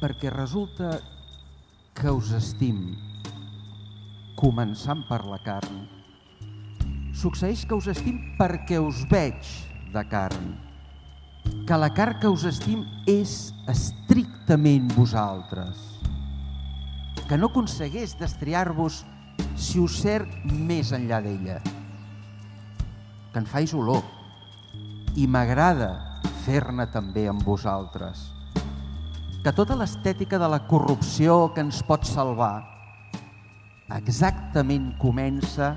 perquè resulta que us estim, començant per la carn. Succeeix que us estim perquè us veig de carn, que la carn que us estim és estrictament vosaltres, que no aconsegueix destriar-vos si us cerc més enllà d'ella, que en faig olor i m'agrada fer-ne també amb vosaltres, que tota l'estètica de la corrupció que ens pot salvar exactament comença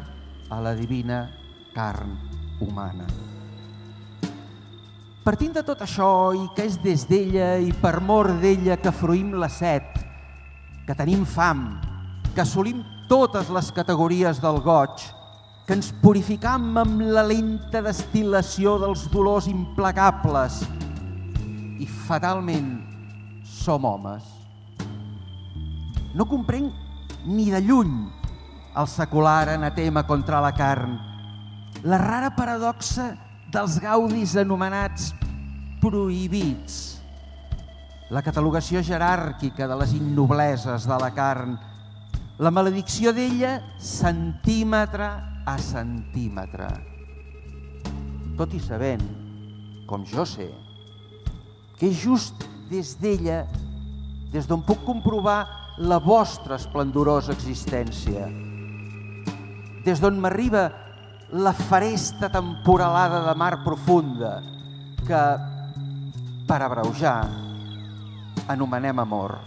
a la divina carn humana. Partint de tot això i que és des d'ella i per mor d'ella que fruïm la set, que tenim fam, que assolim totes les categories del goig, que ens purificam amb la lenta destil·lació dels dolors implacables i fatalment som homes. No comprenc ni de lluny el secular anatema contra la carn, la rara paradoxa dels gaudis anomenats prohibits, la catalogació jeràrquica de les innobleses de la carn, la maledicció d'ella centímetre a centímetre. Tot i sabent, com jo sé, que és just des d'ella, des d'on puc comprovar la vostra esplendorosa existència, des d'on m'arriba la feresta temporalada de mar profunda que, per abreujar, anomenem amor.